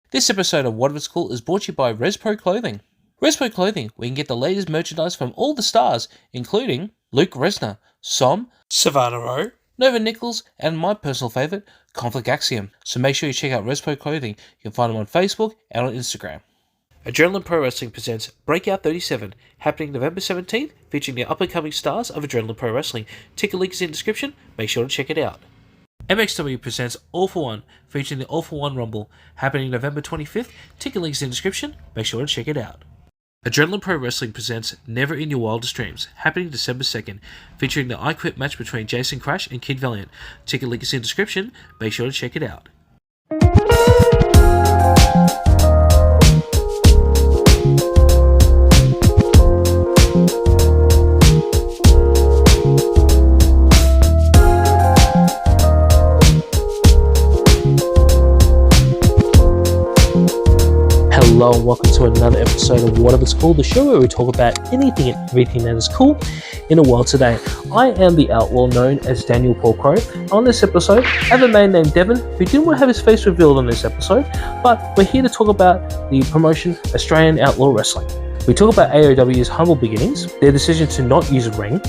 This episode of What If It's Cool is brought to you by Respro Clothing. Respro Clothing, where you can get the latest merchandise from all the stars, including Luke Resner, Som, Savannah Rowe, Nova Nichols, and my personal favourite, Conflict Axiom. So make sure you check out Respro Clothing. You can find them on Facebook and on Instagram. Adrenaline Pro Wrestling presents Breakout 37, happening November 17th, featuring the up-and-coming stars of Adrenaline Pro Wrestling. Ticket link is in the description, make sure to check it out. MXW presents All For One, featuring the All For One Rumble, happening November 25th. Ticket links in the description, make sure to check it out. Adrenaline Pro Wrestling presents Never in Your Wildest Dreams, happening December 2nd, featuring the I Quit match between Jason Crash and Kid Valiant. Ticket link is in the description, make sure to check it out. Hello and welcome to another episode of What If It's Cool, the show where we talk about anything and everything that is cool in the world today. I am the outlaw known as Daniel Paul Crow. On this episode, I have a man named Devin who didn't want to have his face revealed on this episode, but we're here to talk about the promotion Australian Outlaw Wrestling. We talk about AOW's humble beginnings, their decision to not use a ring,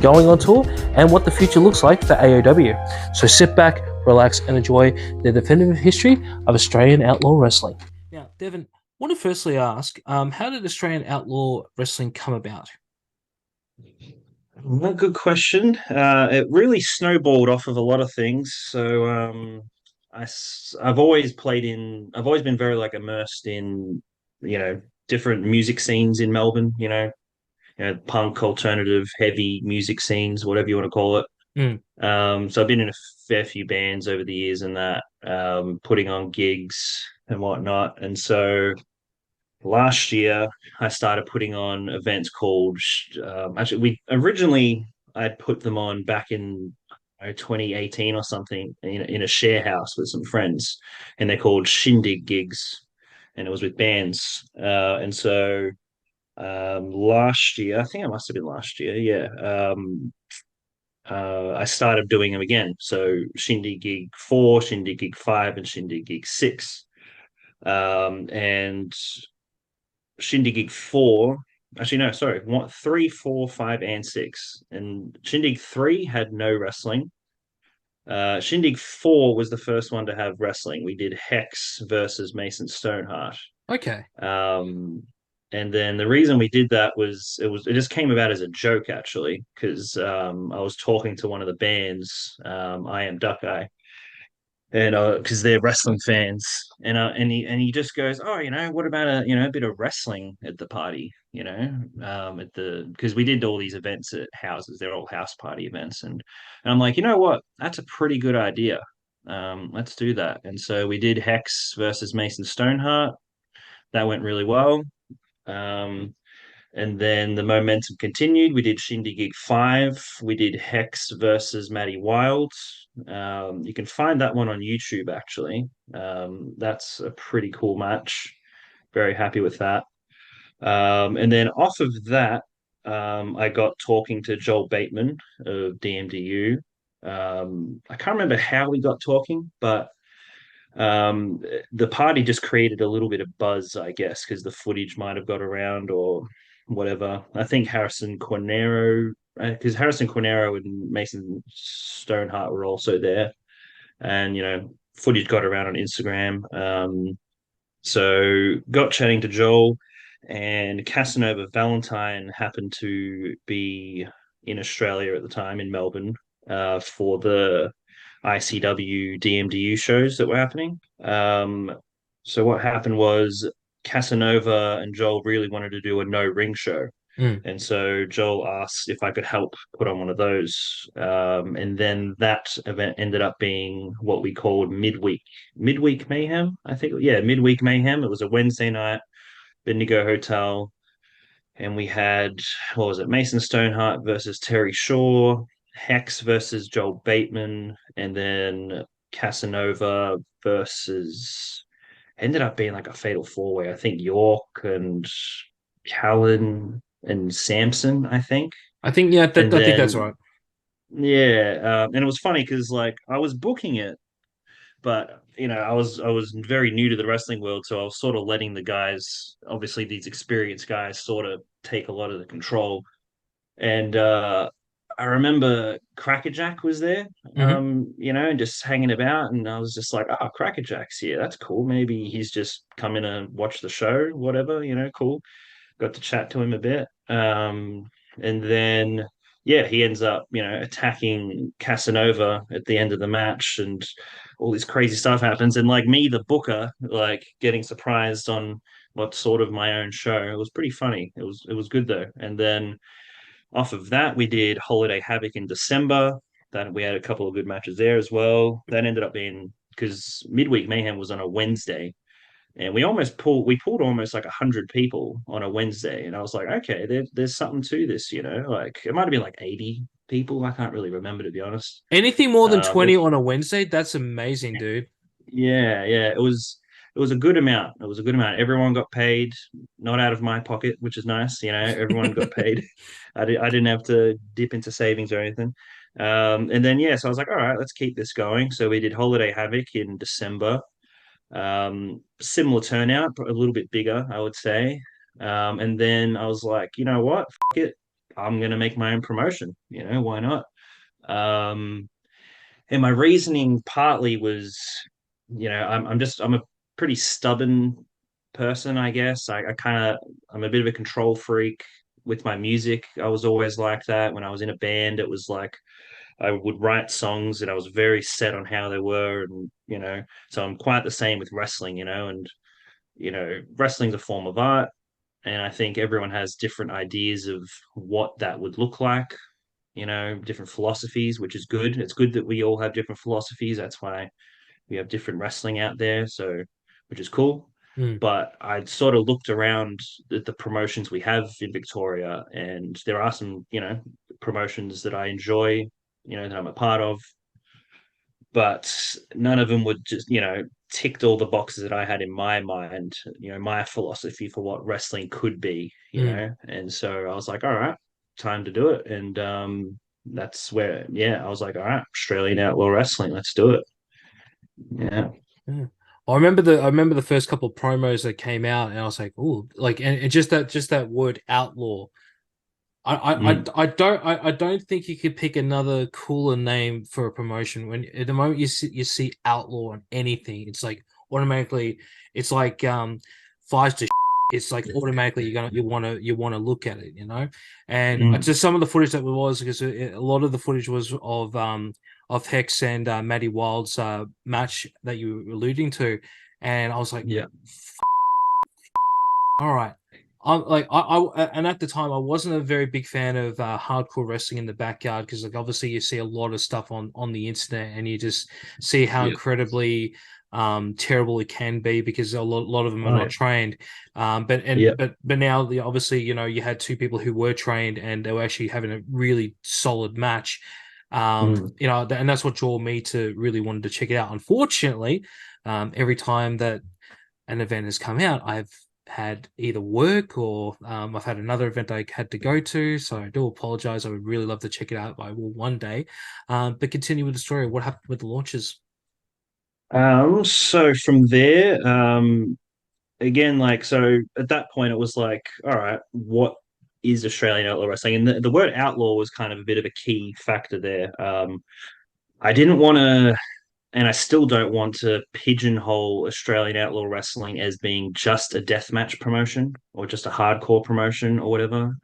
going on tour, and what the future looks like for AOW. So sit back, relax, and enjoy the definitive history of Australian Outlaw Wrestling. Now, Devin, I want to firstly ask, how did Australian Outlaw Wrestling come about? Well, good question. It really snowballed off of a lot of things. So I've always I've always been very immersed in, different music scenes in Melbourne, punk, alternative, heavy music scenes, whatever you want to call it. Mm. So I've been in a fair few bands over the years and that, putting on gigs and whatnot. And so last year I started putting on events called actually we originally I'd put them on back in 2018 or something in a share house with some friends, and they're called shindig gigs, and it was with bands. And so last year, I think it must have been last year, yeah. I started doing them again. So Shindig Gig 4, Shindig Gig 5, and Shindig Gig 6. And Shindig Gig 4, actually, no, sorry, 1, 3, 4, 5, and 6. And Shindig 3 had no wrestling. Shindig 4 was the first one to have wrestling. We did Hex versus Mason Stoneheart. Okay. And then the reason we did that was it just came about as a joke, actually, because I was talking to one of the bands, I Am Duckeye, and because they're wrestling fans, and he just goes, oh, what about a bit of wrestling at the party, at the because we did all these events at houses, they're all house party events, and I'm like, you know what, that's a pretty good idea. Let's do that. And so we did Hex versus Mason Stoneheart. That went really well. Um, and then the momentum continued. We did Shindig Gig 5. We did Hex versus Matty Wild. You can find that one on YouTube, actually. That's a pretty cool match. Very happy with that. And then off of that, I got talking to Joel Bateman of DMDU. I can't remember how we got talking, but the party just created a little bit of buzz, I guess, because the footage might have got around or whatever. I think Harrison Cornero, because Harrison Cornero and Mason Stoneheart were also there, and footage got around on Instagram. So got chatting to Joel, and Casanova Valentine happened to be in Australia at the time, in Melbourne, for the ICW DMDU shows that were happening. So what happened was Casanova and Joel really wanted to do a no ring show. Mm. And so Joel asked if I could help put on one of those. And then that event ended up being what we called midweek mayhem, I think. Yeah, midweek mayhem. It was a Wednesday night, Bendigo Hotel. And we had, what was it, Mason Stoneheart versus Terry Shaw, Hex versus Joel Bateman, and then Casanova versus, ended up being like a fatal four-way. I think York and Callan and Samson, I think. I think, yeah, And I think that's right. yeah, and it was funny because I was booking it, but I was very new to the wrestling world, so I was sort of letting the guys, obviously these experienced guys, sort of take a lot of the control. And I remember Crackerjack was there, Hmm. just hanging about, and I was just like, "Oh, Crackerjack's here. That's cool. Maybe he's just come in and watch the show, whatever. Cool." Got to chat to him a bit. And then yeah, he ends up, attacking Casanova at the end of the match, and all this crazy stuff happens. And like me, the booker, like getting surprised on what's sort of my own show. It was pretty funny. It was good though. And then off of that, we did Holiday Havoc in December. That we had a couple of good matches there as well. That ended up being because Midweek Mayhem was on a Wednesday, and we pulled almost like 100 people on a Wednesday, and I was like, okay, there's something to this, like it might have been like 80 people. I can't really remember, to be honest. Anything more than um 20 it, on a Wednesday, that's amazing, dude. yeah, it was a good amount. It was a good amount. Everyone got paid, not out of my pocket, which is nice. Everyone got paid. I didn't have to dip into savings or anything. And then yeah, so I was like, all right, let's keep this going. So we did Holiday Havoc in December. Similar turnout, but a little bit bigger, I would say. And then I was like, you know what? Fuck it. I'm gonna make my own promotion. Why not? Um, and my reasoning partly was, I'm a pretty stubborn person, I guess. I'm a bit of a control freak with my music. I was always like that. When I was in a band, it was like I would write songs and I was very set on how they were, and so I'm quite the same with wrestling, and wrestling's a form of art, and I think everyone has different ideas of what that would look like, different philosophies, which is good. It's good that we all have different philosophies. That's why we have different wrestling out there, so which is cool. Mm, But I sort of looked around at the promotions we have in Victoria, and there are some, promotions that I enjoy, that I'm a part of, but none of them would just, ticked all the boxes that I had in my mind, my philosophy for what wrestling could be, mm. and so I was like, all right, time to do it. And that's where, yeah, I was like, all right, Australian Outlaw Wrestling, let's do it. Yeah. Yeah. I remember the first couple of promos that came out, and I was like, oh, like, and just that word outlaw. Mm. I don't think you could pick another cooler name for a promotion. When at the moment you see outlaw on anything, it's like automatically, it's like flies to it's like automatically you want to look at it. And Mm. just some of the footage that was, because a lot of the footage was of Hex and Maddie Wild's match that you were alluding to, and I was like, Yeah. all right. I'm like and at the time I wasn't a very big fan of hardcore wrestling in the backyard, because like obviously you see a lot of stuff on the internet, and you just see how Yeah. incredibly terrible it can be, because a lot of them are Oh not yeah. trained. But and Yeah. but now obviously you had two people who were trained, and they were actually having a really solid match. Mm. And that's what drew me to really wanted to check it out. Unfortunately, every time that an event has come out, I've had either work or I've had another event I had to go to. So I do apologize. I would really love to check it out. I will one day. But continue with the story. What happened with the launches? So from there, again, like, so at that point it was like, all right, what is Australian outlaw wrestling? And the word outlaw was kind of a bit of a key factor there. I didn't want to, and I still don't want to pigeonhole Australian outlaw wrestling as being just a deathmatch promotion or just a hardcore promotion or whatever.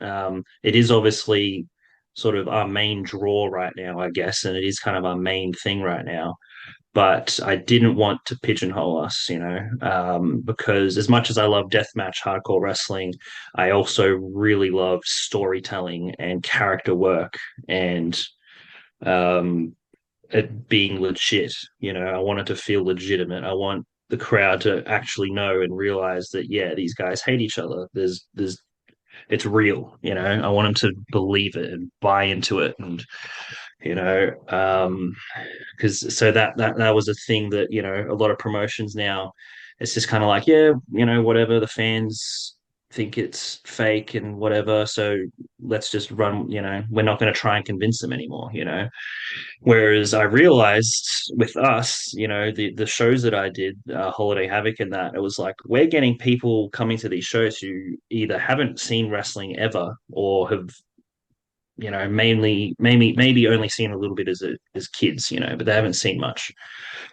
It is obviously sort of our main draw right now, I guess, and it is kind of our main thing right now. But I didn't want to pigeonhole us, because as much as I love deathmatch hardcore wrestling, I also really love storytelling and character work, and um, it being legit. I want it to feel legitimate. I want the crowd to actually know and realize that, yeah, these guys hate each other. It's real. I want them to believe it and buy into it, and you know, because so that was a thing that a lot of promotions now, it's just kind of like, yeah, whatever, the fans think it's fake and whatever. So let's just run, we're not going to try and convince them anymore. Whereas I realized with us, the shows that I did, Holiday Havoc and that, it was like we're getting people coming to these shows who either haven't seen wrestling ever or have, mainly maybe only seen a little bit as kids, but they haven't seen much.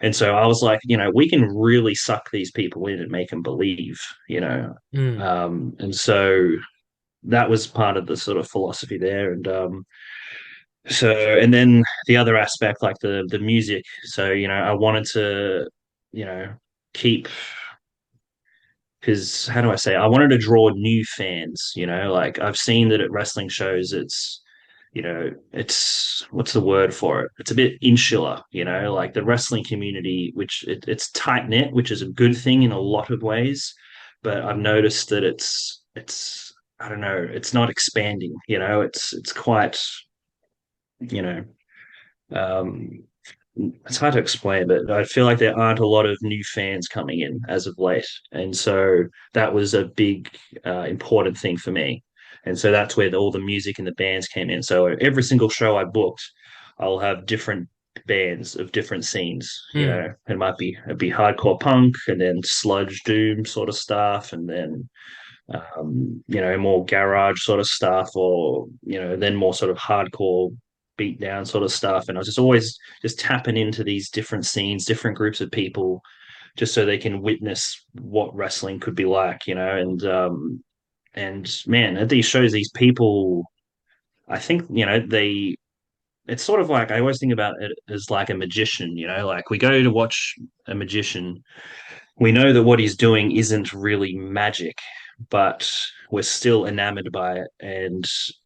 And so I was like, we can really suck these people in and make them believe, you know. Mm. And so that was part of the sort of philosophy there. And then the other aspect, like the music. So, I wanted to, you know, keep because how do I say? I wanted to draw new fans. Like I've seen that at wrestling shows, it's what's the word for it? It's a bit insular. Like the wrestling community, which it's tight knit, which is a good thing in a lot of ways. But I've noticed that it's I don't know, it's not expanding. It's quite you know um, it's hard to explain, but I feel like there aren't a lot of new fans coming in as of late, and so that was a big important thing for me. And so that's where all the music and the bands came in. So every single show I booked, I'll have different bands of different scenes. Mm. It'd be hardcore punk, and then sludge doom sort of stuff, and then more garage sort of stuff, or then more sort of hardcore beat down sort of stuff. And I was just always just tapping into these different scenes, different groups of people, just so they can witness what wrestling could be like, and man, at these shows, these people, I think, it's sort of like I always think about it as like a magician, like we go to watch a magician, we know that what he's doing isn't really magic, but we're still enamored by it. And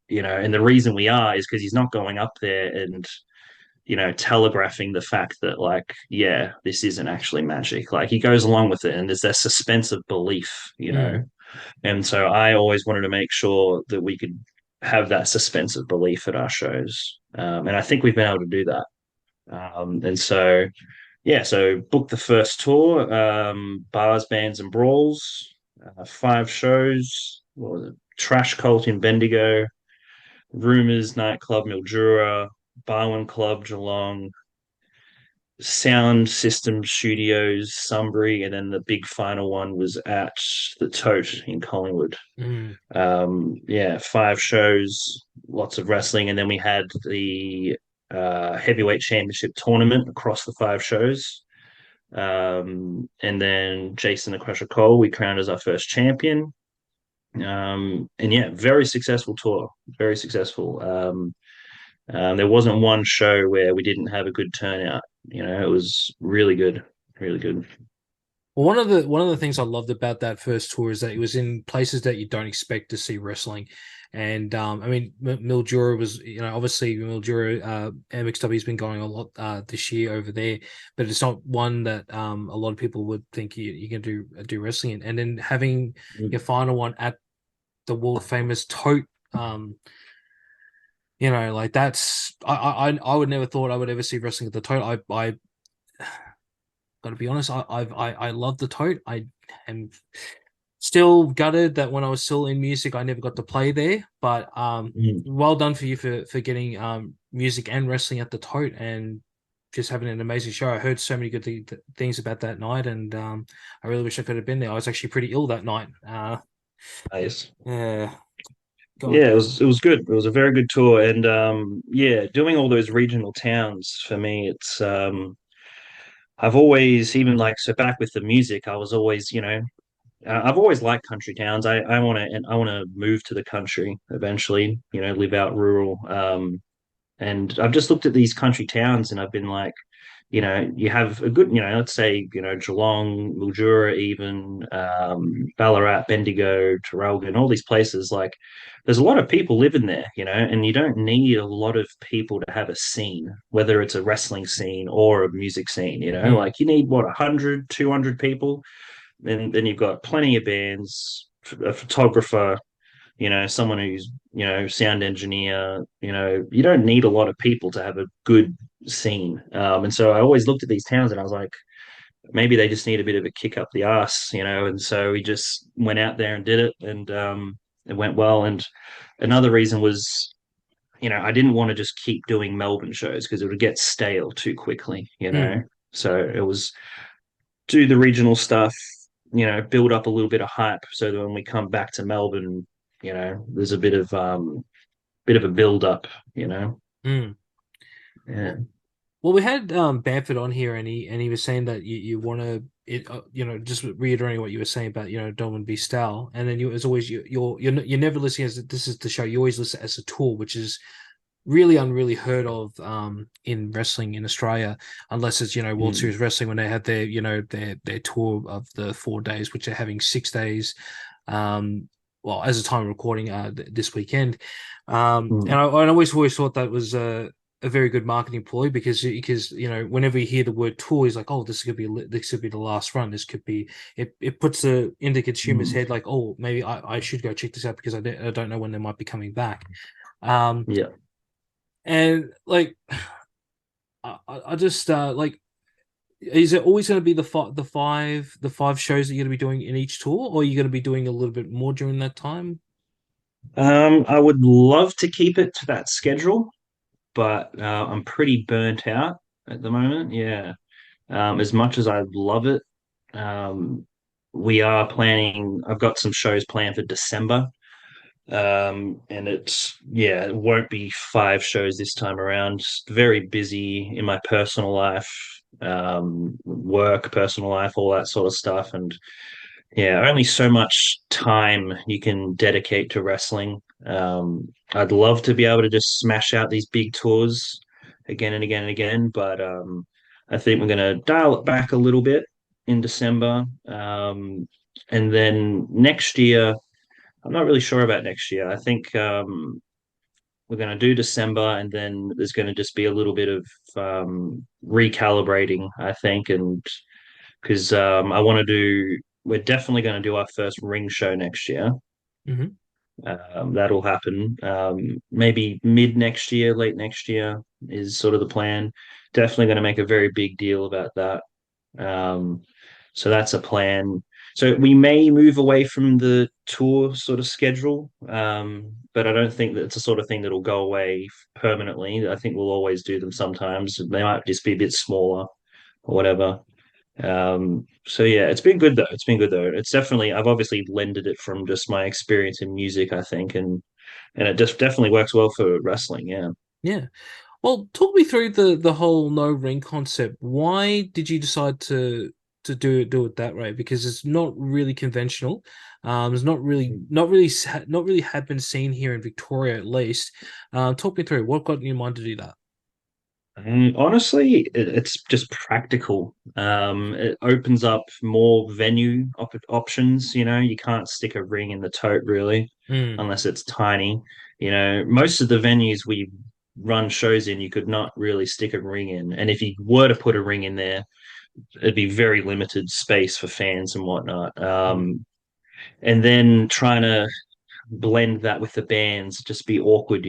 the reason we are is because he's not going up there and, telegraphing the fact that, like, yeah, this isn't actually magic. Like, he goes along with it, and there's that suspense of belief. Mm. And so I always wanted to make sure that we could have that suspense of belief at our shows. And I think we've been able to do that. And so yeah, so booked the first tour, bars, bands, and brawls, 5 shows. What was it? Trash Cult in Bendigo, Rumors nightclub Mildura, Barwon Club Geelong, Sound System Studios Sunbury, and then the big final one was at the Tote in Collingwood. Mm. Yeah, 5 shows, lots of wrestling, and then we had the heavyweight championship tournament across the 5 shows. And then Jason the Crusher Cole, we crowned as our first champion. And yeah, very successful tour, very successful. There wasn't one show where we didn't have a good turnout. It was really good, really good. Well, one of the things I loved about that first tour is that it was in places that you don't expect to see wrestling, and I mean Mildura was, obviously Mildura, MXW has been going a lot this year over there, but it's not one that a lot of people would think you can do wrestling in. And then having Mm. your final one at the world famous Tote, like that's I would never thought I would ever see wrestling at the Tote. I gotta be honest, I love the Tote. I am still gutted that when I was still in music, I never got to play there. But Mm. well done for you for getting music and wrestling at the Tote and just having an amazing show. I heard so many good things about that night, and I really wish I could have been there. I was actually pretty ill that night. Nice. Yeah, God. Yeah, it was good. It was a very good tour, and yeah, doing all those regional towns for me, it's I've always even like so back with the music, I was always I've always liked country towns. I want to move to the country eventually. Live out rural. And I've just looked at these country towns and I've been like, you have a good, let's say, Geelong, Mildura, even Ballarat, Bendigo, Traralgon, all these places. Like, there's a lot of people living there, and you don't need a lot of people to have a scene, whether it's a wrestling scene or a music scene. Mm. Like you need what 100, 200 people, and then you've got plenty of bands, a photographer, someone who's, sound engineer, you don't need a lot of people to have a good scene. And so I always looked at these towns and I was like, maybe they just need a bit of a kick up the ass, and so we just went out there and did it, and it went well. And another reason was, I didn't want to just keep doing Melbourne shows because it would get stale too quickly. Mm. So it was do the regional stuff, build up a little bit of hype so that when we come back to Melbourne, there's a bit of a build up. Mm. Yeah. Well, we had Bamford on here, and he was saying that you want to just reiterating what you were saying about don't want to be stale, and then as always you're never listening as this is the show. You always listen as a tour, which is really unreally heard of in wrestling in Australia, unless it's World Mm. Series Wrestling when they had their their tour of the 4 days, which they're having 6 days. Well, as a time of recording, this weekend, and Mm. I always thought that was a very good marketing ploy because whenever you hear the word tour, he's like, oh, this could be the last run. This could be it puts the in the consumer's Mm. head like, oh, maybe I should go check this out because I don't know when they might be coming back. Um, Yeah. and like I just like, is it always going to be the five shows that you're going to be doing in each tour, or are you going to be doing a little bit more during that time? I would love to keep it to that schedule, but I'm pretty burnt out at the moment. Yeah. As much as I love it, um, we are planning. I've got some shows planned for December, and it won't be 5 shows this time around. Just very busy in my personal life, work, personal life, all that sort of stuff, and yeah, only so much time you can dedicate to wrestling. I'd love to be able to just smash out these big tours again and again and again, but I think we're going to dial it back a little bit in December. And then next year, I'm not really sure about next year. I think we're going to do December, and then there's going to just be a little bit of recalibrating, I think, and because we're definitely going to do our first ring show next year. Mm-hmm. That'll happen maybe mid next year, late next year is sort of the plan. Definitely going to make a very big deal about that. Um, so that's a plan. So we may move away from the tour sort of schedule, but I don't think that it's a sort of thing that'll go away permanently. I think we'll always do them sometimes. They might just be a bit smaller or whatever. So yeah, it's been good though. It's been good though. It's definitely I've obviously lended it from just my experience in music, I think, and it just definitely works well for wrestling. Yeah. Yeah. Well, talk me through the whole no ring concept. Why did you decide to do it that way? Because it's not really conventional. It's not really had been seen here in Victoria at least. Talk me through what got in your mind to do that. Honestly, it's just practical. It opens up more venue options. You can't stick a ring in the tote really, Mm. unless it's tiny. Most of the venues we run shows in, you could not really stick a ring in, and if you were to put a ring in there, it'd be very limited space for fans and whatnot. Mm. And then trying to blend that with the bands just be awkward.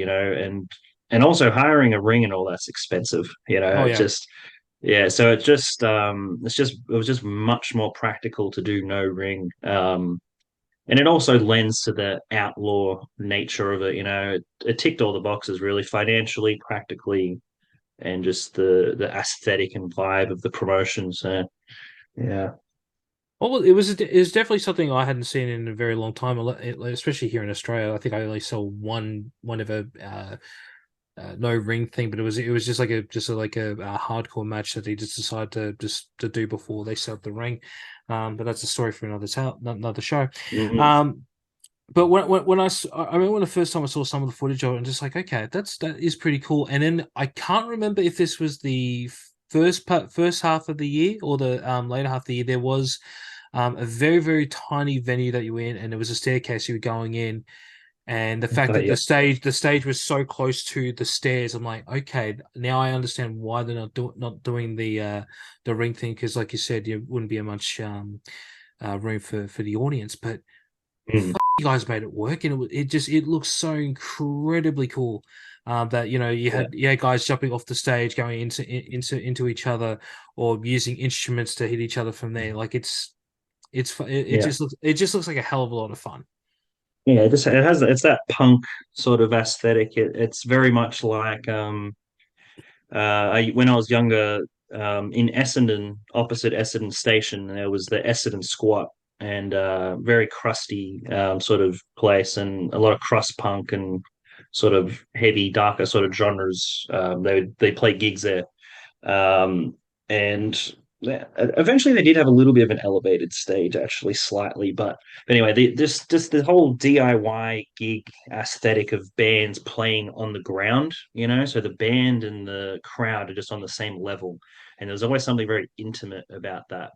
And also hiring a ring and all that's expensive. Oh It yeah. just yeah, so it was just much more practical to do no ring. And it also lends to the outlaw nature of it. It ticked all the boxes really financially, practically, and just the aesthetic and vibe of the promotion. So yeah. Well, it was definitely something I hadn't seen in a very long time, especially here in Australia. I think I only saw one of no ring thing, but it was just like a hardcore match that they just decided to do before they set up the ring. But that's a story for another show. Mhm. Um, but I remember when the first time I saw some of the footage of it, and just like, okay, that is pretty cool. And then I can't remember if this was the first half of the year or the later half of the year. There was a very very tiny venue that you were in, and there was a staircase you were going in, and the fact that Yeah. the stage was so close to the stairs, I'm like, okay, now I understand why they're not doing the ring thing, because like you said, there wouldn't be a much room for the audience. But Mm. you guys made it work, and it looks so incredibly cool. That you Yeah, had guys jumping off the stage, going into each other, or using instruments to hit each other from there. Like yeah, it just looks like a hell of a lot of fun. yeah. It's that punk sort of aesthetic. It's very much like when I was younger, in Essendon, opposite Essendon Station, there was the Essendon Squat, and very crusty sort of place, and a lot of crust punk and sort of heavy, darker sort of genres. They play gigs there, and eventually they did have a little bit of an elevated stage, actually, slightly. But anyway, just the whole DIY gig aesthetic of bands playing on the ground, so the band and the crowd are just on the same level, and there's always something very intimate about that.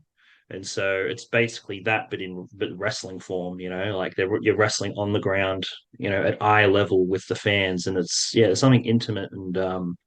And so it's basically that, but wrestling form, like you're wrestling on the ground, at eye level with the fans, and there's something intimate and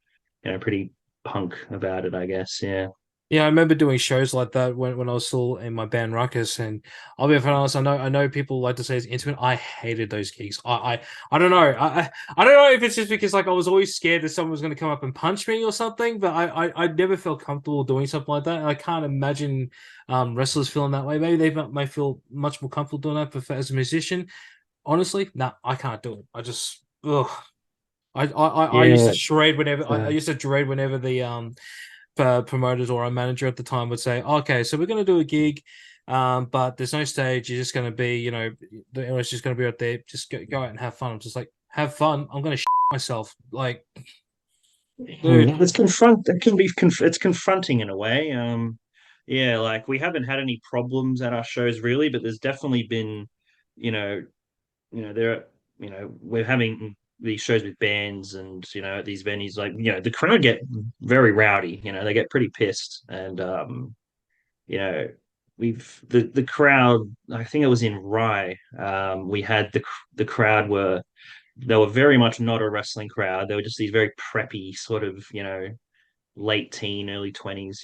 pretty punk about it, I guess. Yeah. Yeah, I remember doing shows like that when I was still in my band Ruckus, and I'll be honest, I know people like to say it's intimate. I hated those gigs. I don't know. I don't know if it's just because like I was always scared that someone was going to come up and punch me or something, but I never felt comfortable doing something like that. And I can't imagine wrestlers feeling that way. Maybe they might feel much more comfortable doing that, but as a musician, honestly, nah, I can't do it. I just ugh. I used to Yeah. dread whenever I Uh, used to dread whenever the promoters or a manager at the time would say, okay, so we're going to do a gig, but there's no stage. You're just going to be, it's just going to be out there. Just go out and have fun. I'm just like, have fun. I'm going to myself. Like, dude. it can be it's confronting in a way. Yeah, like we haven't had any problems at our shows really, but there's definitely been, you know, there, we're having these shows with bands and at these venues, like the crowd get very rowdy. They get pretty pissed, and you know, the crowd. I think it was in Rye. We had the crowd were they were very much not a wrestling crowd. They were just these very preppy sort of late teen, early 20s.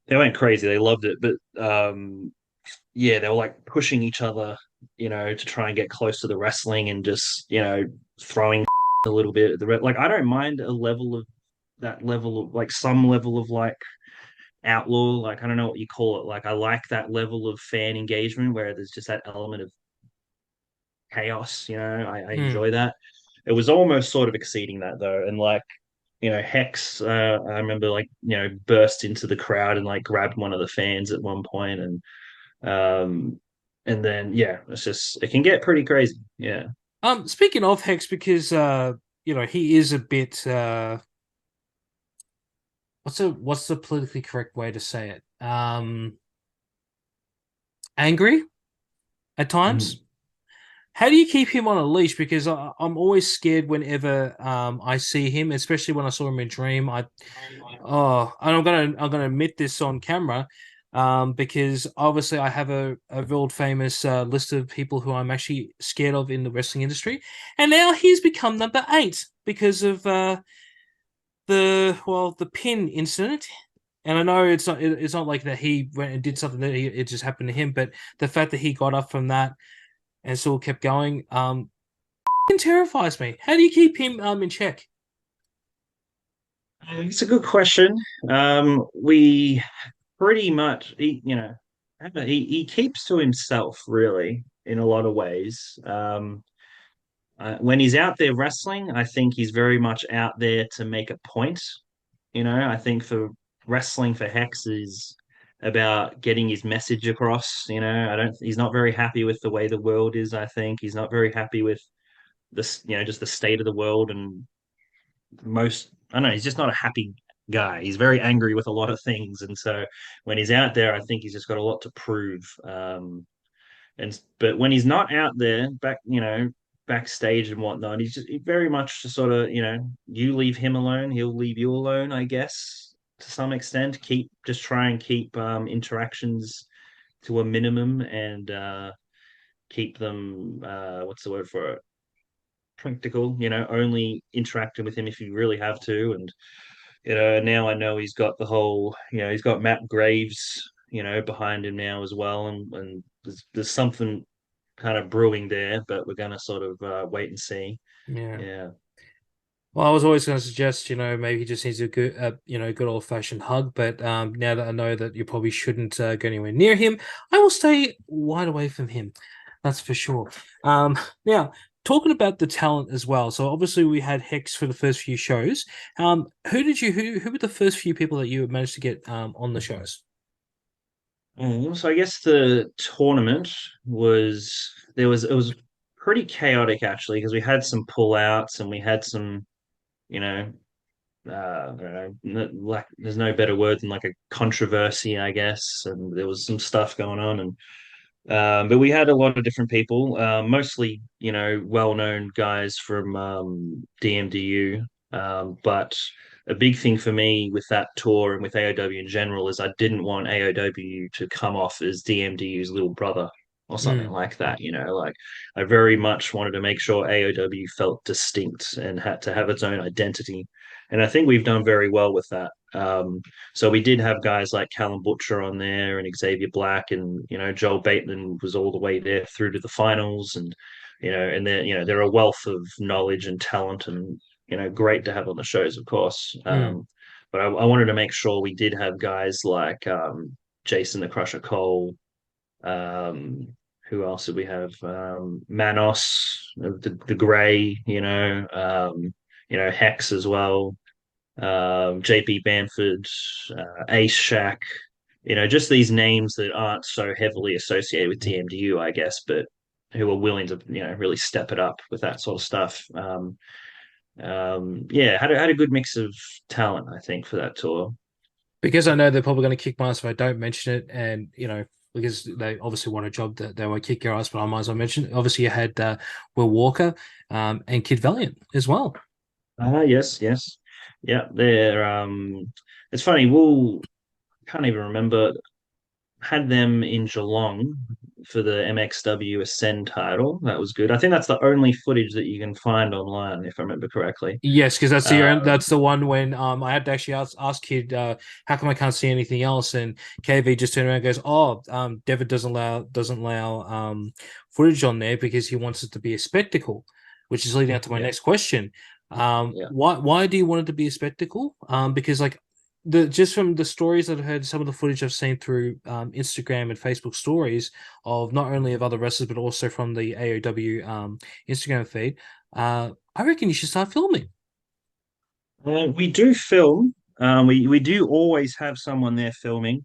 They went crazy. They loved it, but yeah, they were like pushing each other, to try and get close to the wrestling and just throwing a little bit. Like I don't mind a level of that level of like some level of like outlaw, like I don't know what you call it. Like I like that level of fan engagement where there's just that element of chaos. I Hmm. enjoy that. It was almost sort of exceeding that though, and like Hex, I remember like burst into the crowd and like grabbed one of the fans at one point, um, and then yeah, it can get pretty crazy. Yeah. Speaking of Hex, because he is a bit what's the politically correct way to say it? Angry at times. Mhm. How do you keep him on a leash? Because I'm always scared whenever I see him, especially when I saw him in Dream. And I'm gonna admit this on camera, because obviously I have a world famous list of people who I'm actually scared of in the wrestling industry, and now he's become number 8 because of the pin incident. And I know it's not like that he went and did something that it just happened to him, but the fact that he got up from that and still kept going, it terrifies me. How do you keep him in check? It's a good question. We pretty much, he keeps to himself really in a lot of ways. When he's out there wrestling, I think he's very much out there to make a point. I think for wrestling for Hex is about getting his message across. I don't. He's not very happy with the way the world is. I think he's not very happy with this. Just the state of the world and most. I don't know. He's just not a happy guy. He's very angry with a lot of things, and so when he's out there, I think he's just got a lot to prove. But when he's not out there, backstage and whatnot, he very much just sort of, you leave him alone, he'll leave you alone, I guess, to some extent. Try and keep interactions to a minimum and keep them what's the word for it? Practical, only interacting with him if you really have to. And now I know he's got the whole, he's got Matt Graves, behind him now as well, and there's something kind of brewing there, but we're going to sort of wait and see. Yeah. Yeah. Well, I was always going to suggest, maybe he just needs a good, good old fashioned hug. But now that I know that you probably shouldn't go anywhere near him, I will stay wide away from him. That's for sure. Now talking about the talent as well. So obviously we had Hex for the first few shows. Who were the first few people that you managed to get on the shows? So I guess the tournament it was pretty chaotic actually because we had some pullouts and we had some, you know, I don't know, like there's no better word than like a controversy, I guess, and there was some stuff going on, and but we had a lot of different people, mostly, well-known guys from DMDU. But a big thing for me with that tour and with AOW in general is I didn't want AOW to come off as DMDU's little brother or something Mm, like that. Like I very much wanted to make sure AOW felt distinct and had to have its own identity. And I think we've done very well with that. So we did have guys like Callum Butcher on there and Xavier Black, and Joel Bateman was all the way there through to the finals, and and they're a wealth of knowledge and talent, and great to have on the shows, of course. mm. But I wanted to make sure we did have guys like Jason the Crusher Cole. Um, who else did we have? Manos, the Gray, Hex as well, JP Bamford, Ace Shack, just these names that aren't so heavily associated with TMDU, I guess, but who are willing to, really step it up with that sort of stuff. Yeah, had a good mix of talent, I think, for that tour. Because I know they're probably going to kick my ass if I don't mention it, and because they obviously want a job that they won't kick your ass, but I might as well mention it. Obviously, you had Will Walker, and Kid Valiant as well. Yes, yes. Yeah, they're it's funny, we'll can't even remember had them in Geelong for the MXW Ascend title. That was good. I think that's the only footage that you can find online, if I remember correctly. Yes, because Um, that's the one when I had to actually ask Kid, how come I can't see anything else? And KV just turned around and goes, "Oh, Devin doesn't allow footage on there because he wants it to be a spectacle," which is leading out to my yeah, next question. yeah. Why do you want it to be a spectacle? Because like the just from the stories that I've heard, some of the footage I've seen through Instagram and Facebook stories of not only of other wrestlers but also from the AOW Instagram feed. I reckon you should start filming. We do film. We do always have someone there filming.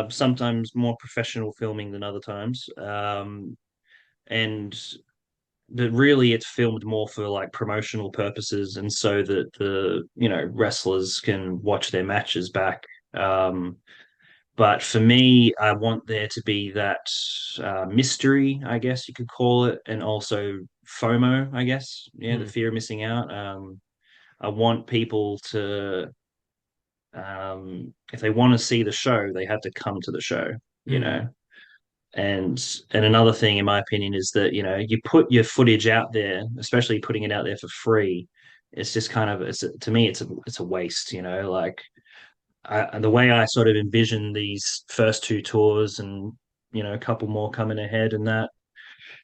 Sometimes more professional filming than other times. And but really, it's filmed more for like promotional purposes, and so that the wrestlers can watch their matches back. Um, But for me, I want there to be that mystery, I guess you could call it, and also FOMO, I guess. Yeah, the Hmm. fear of missing out. I want people to, if they want to see the show, they have to come to the show, you Hmm. know. And another thing, in my opinion, is that you put your footage out there, especially putting it out there for free. It's just kind of to me, it's a waste, like the way I sort of envision these first two tours and a couple more coming ahead and that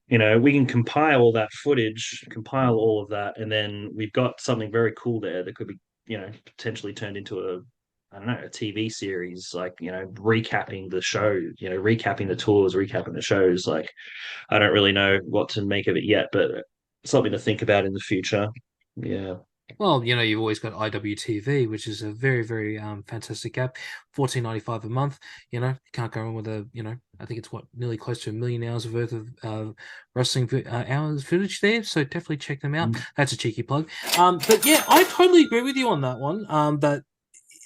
we can compile all that footage, compile all of that, and then we've got something very cool there that could be potentially turned into a I don't know, a TV series, like, recapping the show, recapping the tours, recapping the shows. Like, I don't really know what to make of it yet, but something to think about in the future. Yeah. Well, you've always got IWTV, which is a very, very fantastic app. 14.95 a month. You can't go wrong with I think it's what nearly close to 1 million hours worth of wrestling hours footage there. So definitely check them out. Mm. That's a cheeky plug. But yeah, I totally agree with you on that one. That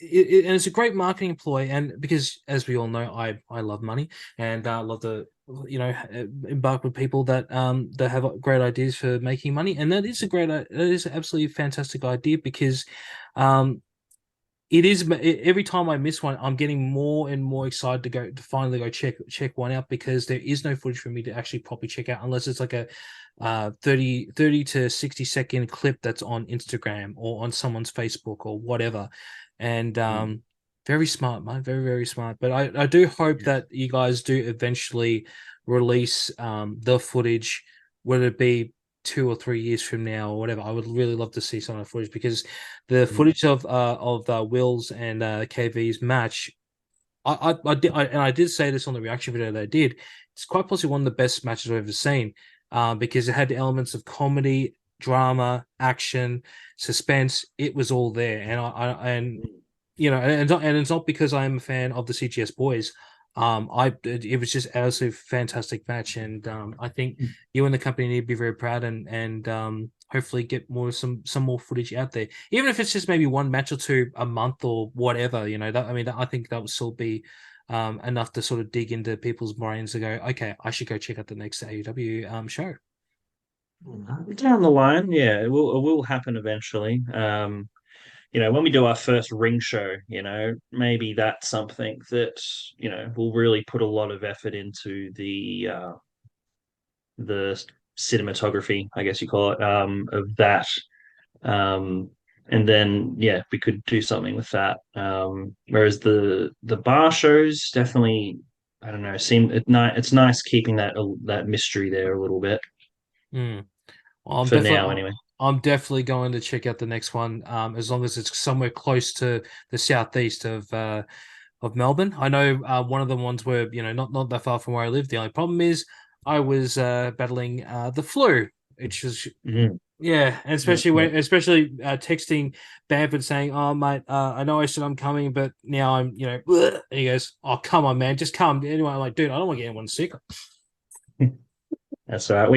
and it's a great marketing ploy, and because as we all know, I love money and love to embark with people that have great ideas for making money, and that is an absolutely fantastic idea because um it is every time I miss one, I'm getting more and more excited to finally go check one out because there is no footage for me to actually properly check out unless it's like a 30 to 60-second clip that's on Instagram or on someone's Facebook or whatever. And Mm. very smart, man, very, very smart. But I do hope Yeah. that you guys do eventually release the footage, whether it be 2 or 3 years from now or whatever. I would really love to see some of the footage, because the footage of Will's and KV's match, I did say this on the reaction video that I did. It's quite possibly one of the best matches I've ever seen, because it had the elements of comedy, drama, action, suspense. It was all there, and it's not because I'm a fan of the CGS boys. It was just absolutely fantastic match, and I think you and the company need to be very proud, and hopefully get some more footage out there, even if it's just maybe one match or two a month or whatever. I think that would still be enough to sort of dig into people's brains to go, okay, I should go check out the next AEW show. Down the line, yeah, it will happen eventually. When we do our first ring show, maybe that's something that, we'll really put a lot of effort into the cinematography, I guess you call it, of that. And then, yeah, we could do something with that. Whereas the bar shows definitely, I don't know, it's nice keeping that mystery there a little bit Mm. Well, for now, anyway. I'm definitely going to check out the next one, as long as it's somewhere close to the southeast of Melbourne. I know one of the ones where, not that far from where I live. The only problem is I was battling the flu, which was Mhm. yeah, and especially texting Bamford saying, "Oh mate, I know I said I'm coming, but now I'm bleh." And he goes, "Oh come on man, just come." Anyway, I'm like, dude, I don't want to get anyone sick. That's all right.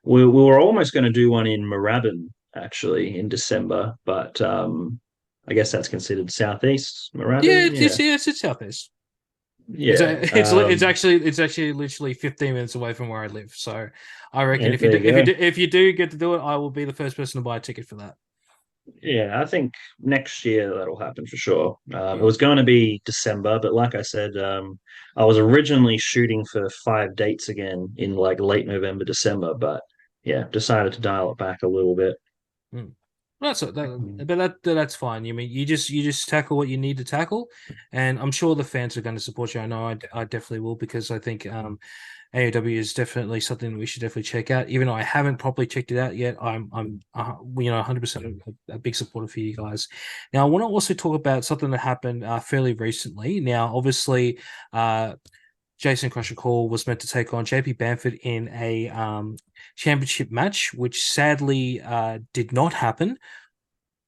We were almost going to do one in Moorabbin actually in December, but I guess that's considered southeast Yeah, Moorabbin. Yeah, it's southeast. yeah. It's actually literally 15 minutes away from where I live. So I reckon Yeah, there you go. if you do get to do it, I will be the first person to buy a ticket for that. Yeah, I think next year that'll happen for sure. It Yeah. was going to be December, but like I said, I was originally shooting for 5 dates again in like late November, December, but yeah, decided to dial it back a little bit. Mm. That's fine. You mean you just tackle what you need to tackle, and I'm sure the fans are going to support you. I know I definitely will, because I think AEW is definitely something that we should definitely check out. Even though I haven't properly checked it out yet, I'm 100% a big supporter for you guys. Now I want to also talk about something that happened fairly recently. Now, obviously, Jason Crusher Call was meant to take on JP Bamford in a championship match, which sadly did not happen.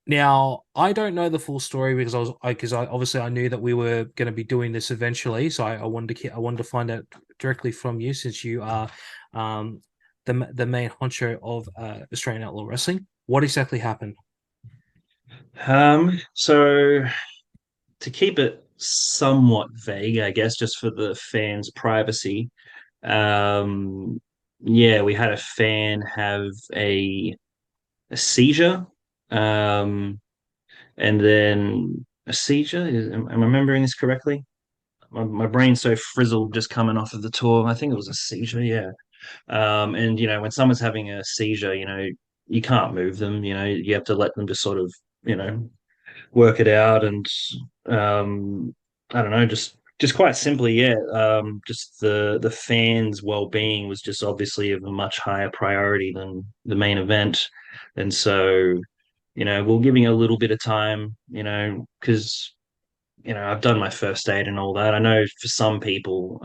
Now, I don't know the full story, because I obviously I knew that we were going to be doing this eventually, so I wanted to find out directly from you, since you are um, the main honcho of Australian Outlaw Wrestling. What exactly happened? So to keep it somewhat vague, I guess, just for the fans' privacy, um, yeah, we had a fan have a seizure, um, and then a seizure. Am I remembering this correctly? My brain's so frizzled just coming off of the tour. I think it was a seizure, yeah. And when someone's having a seizure, you can't move them. You have to let them just sort of, work it out, and I don't know, just quite simply, yeah. Just the fans' well-being was just obviously of a much higher priority than the main event, and so we're giving a little bit of time, because I've done my first aid and all that. I know for some people,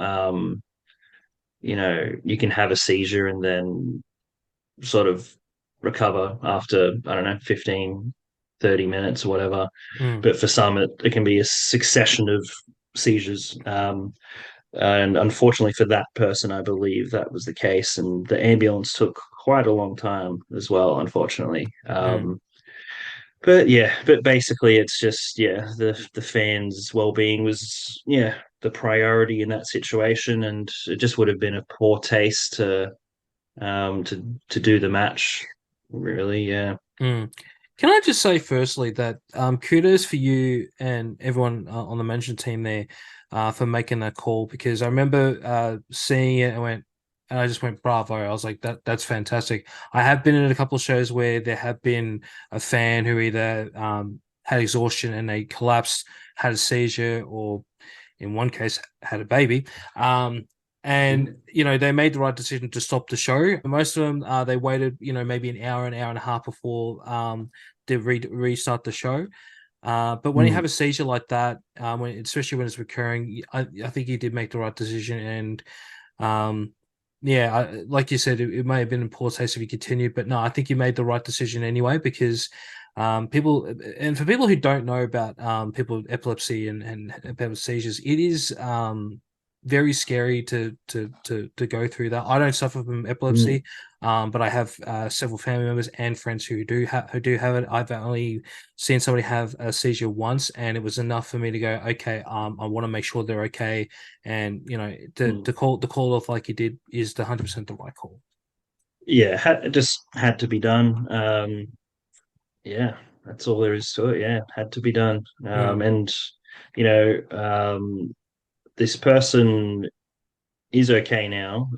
you can have a seizure and then sort of recover after, I don't know, 15, 30 minutes or whatever. Mm, But for some, it can be a succession of seizures. And unfortunately for that person, I believe that was the case. And the ambulance took quite a long time as well, unfortunately. mm, But yeah, but basically it's just, yeah, the fans' well-being was, yeah, the priority in that situation, and it just would have been a poor taste to do the match, really. Yeah. mm. Can I just say firstly that kudos for you and everyone on the management team there for making that call, because I remember seeing it and I just went bravo. I was like, that's fantastic. I have been in a couple of shows where there have been a fan who either had exhaustion and they collapsed, had a seizure, or in one case had a baby. and they made the right decision to stop the show. Most of them, they waited, maybe an hour and a half before they restart the show. But when you have a seizure like that, especially when it's recurring, I think you did make the right decision. And like you said, it may have been in poor taste if you continued, but no, I think you made the right decision anyway, because for people who don't know about people with epilepsy and about seizures, it is very scary to go through that. I don't suffer from epilepsy, but I have several family members and friends who do have it. I've only seen somebody have a seizure once, and it was enough for me to go, okay, I want to make sure they're okay, and to call off like you did is the 100% the right call. Yeah, it just had to be done. Yeah, that's all there is to it. Yeah, had to be done. And this person is okay now.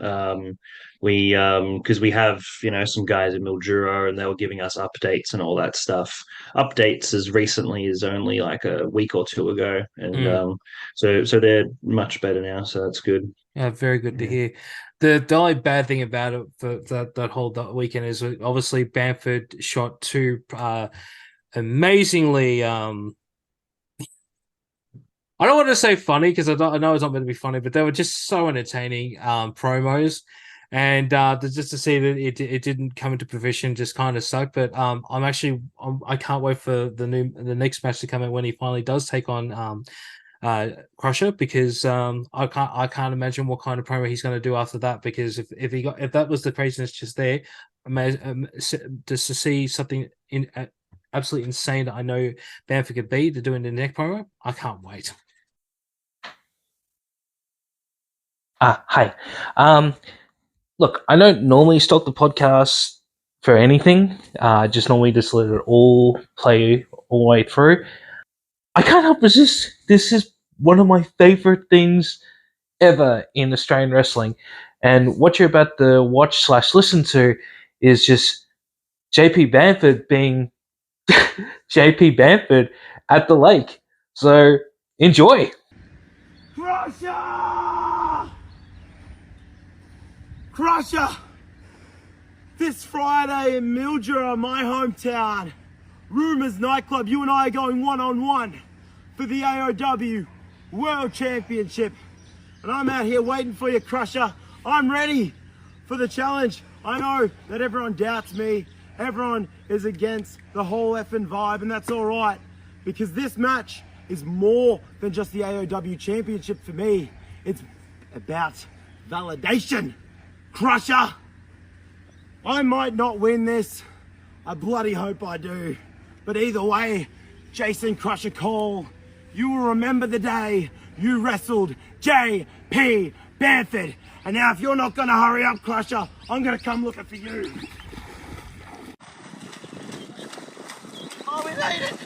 Because we have some guys in Mildura, and they were giving us updates and all that stuff. Updates as recently as only like a week or two ago, and so they're much better now. So that's good. Yeah, very good to hear. The only bad thing about it for that whole weekend is obviously Bamford shot two amazingly. I don't want to say funny, because I know it's not meant to be funny, but they were just so entertaining promos, and just to see that it didn't come into fruition just kind of sucked. But I can't wait for the next match to come out when he finally does take on Crusher, because I can't imagine what kind of promo he's going to do after that, because if that was the craziness just there, just to see something absolutely insane that I know Bamford could be to doing the next promo, I can't wait. Hi. Look, I don't normally stop the podcast for anything. I just normally just let it all play all the way through. I can't help resist. This is one of my favorite things ever in Australian wrestling. And what you're about to watch/listen to is just JP Bamford being JP Bamford at the lake. So enjoy. Crusher! This Friday in Mildura, my hometown, Rumours nightclub, you and I are going one-on-one for the AOW World Championship. And I'm out here waiting for you, Crusher. I'm ready for the challenge. I know that everyone doubts me. Everyone is against the whole effing vibe, and that's all right, because this match is more than just the AOW Championship for me. It's about validation. Crusher, I might not win this. I bloody hope I do. But either way, Jason Crusher Cole, you will remember the day you wrestled JP Bamford. And now if you're not going to hurry up, Crusher, I'm going to come looking for you. Oh, we made it!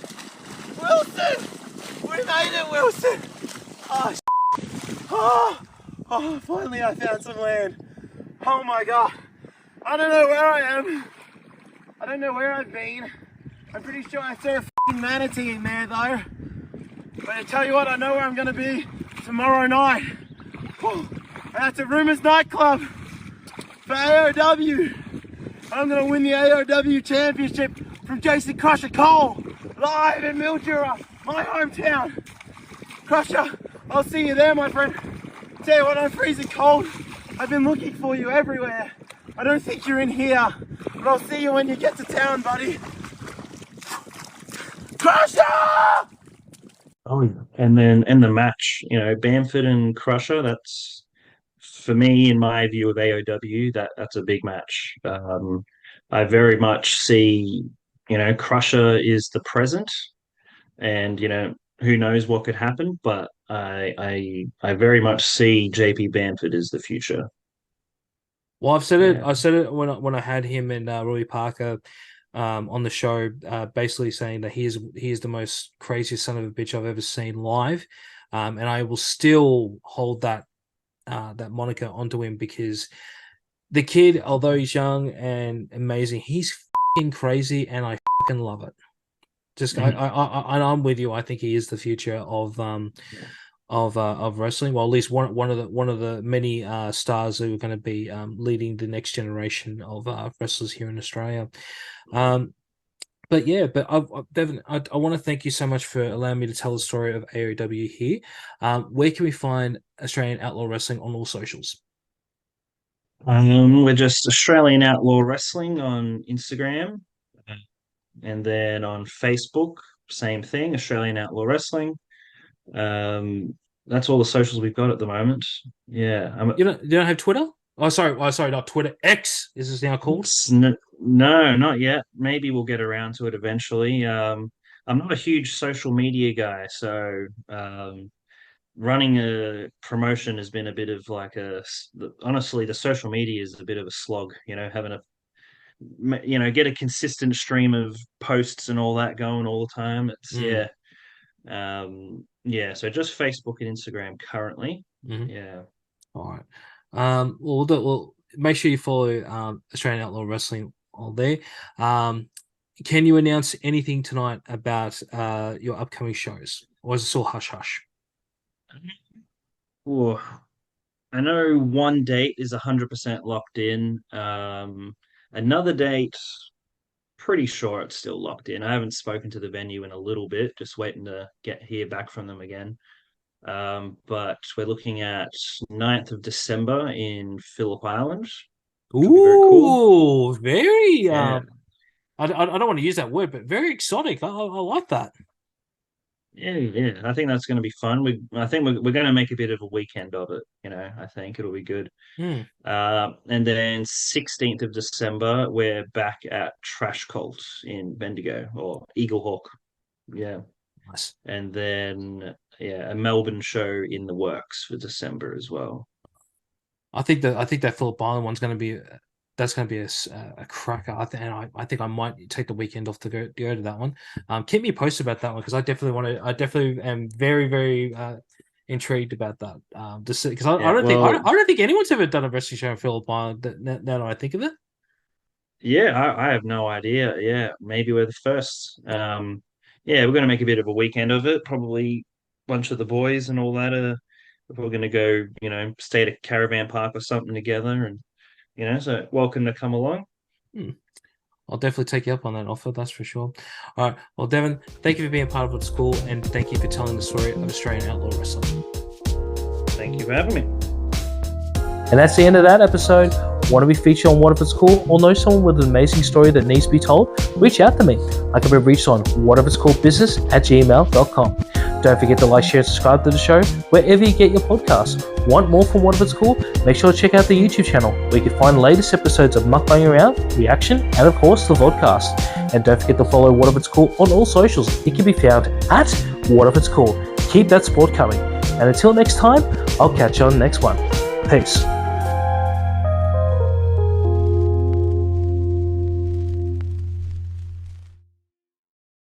Wilson! We made it, Wilson! Oh, finally I found some land. Oh my God. I don't know where I am. I don't know where I've been. I'm pretty sure I saw a f***ing manatee in there though. But I tell you what, I know where I'm going to be tomorrow night. That's at Rumours nightclub for AOW. I'm going to win the AOW Championship from Jason Crusher Cole, live in Mildura, my hometown. Crusher, I'll see you there, my friend. Tell you what, I'm freezing cold. I've been looking for you everywhere. I don't think you're in here, but I'll see you when you get to town, buddy. Crusher! Oh, and the match, Bamford and Crusher. That's, for me, in my view of AOW, that's a big match. I very much see, Crusher is the present, and who knows what could happen, but I very much see JP Bamford as the future. Well, I've said it. I said it when I had him and Roy Parker on the show, basically saying that he is the most craziest son of a bitch I've ever seen live, and I will still hold that moniker onto him, because the kid, although he's young and amazing, he's f***ing crazy, and I f***ing love it. Just I'm with you. I think he is the future of of wrestling. Well, at least one of the many stars who are going to be leading the next generation of wrestlers here in Australia. But yeah, Devin, I want to thank you so much for allowing me to tell the story of AOW here. Where can we find Australian Outlaw Wrestling on all socials? We're just Australian Outlaw Wrestling on Instagram, and then on Facebook, same thing, Australian Outlaw Wrestling. That's all the socials we've got at the moment. Yeah, You don't have Twitter? Oh, sorry, not Twitter. X is this now called? No, not yet. Maybe we'll get around to it eventually. I'm not a huge social media guy, so running a promotion has been a bit of like honestly, the social media is a bit of a slog, having get a consistent stream of posts and all that going all the time. So just Facebook and Instagram currently. Mm-hmm. Yeah. All right. Well, make sure you follow Australian Outlaw Wrestling on there. Can you announce anything tonight about your upcoming shows, or is it still hush hush? Ooh, I know one date is 100% locked in. Another date, pretty sure it's still locked in. I haven't spoken to the venue in a little bit, just waiting to hear back from them again. But we're looking at 9th of December in Phillip Island. Ooh, very Yeah. I don't want to use that word, but very exotic. I like that. Yeah. I think that's going to be fun. I think we're going to make a bit of a weekend of it. I think it'll be good. And then 16th of December, we're back at Trash Cult in Bendigo or Eaglehawk. Yeah. Nice. And then a Melbourne show in the works for December as well. I think that Phillip Island one's going to be a cracker. I think I might take the weekend off to go to that one. Keep me posted about that one because I definitely am very very intrigued about that. Because I don't think anyone's ever done a wrestling show in Phillip Island. Now that I think of it. Yeah, I have no idea. Yeah, maybe we're the first. We're going to make a bit of a weekend of it. Probably a bunch of the boys and all that we're going to go, stay at a caravan park or something together, and so welcome to come along. I'll definitely take you up on that offer, that's for sure. All right, well, Devin, thank you for being part of the school, and thank you for telling the story of Australian Outlaw Wrestling. Thank you for having me. And that's the end of that episode. Want to be featured on What If It's Cool or know someone with an amazing story that needs to be told? Reach out to me. I can be reached on whatifitscoolbusiness@gmail.com. Don't forget to like, share, and subscribe to the show wherever you get your podcasts. Want more from What If It's Cool? Make sure to check out the YouTube channel where you can find the latest episodes of Mukbang Around, Reaction, and of course the podcast. And don't forget to follow What If It's Cool on all socials. It can be found at What If It's Cool. Keep that support coming. And until next time, I'll catch you on the next one. Peace.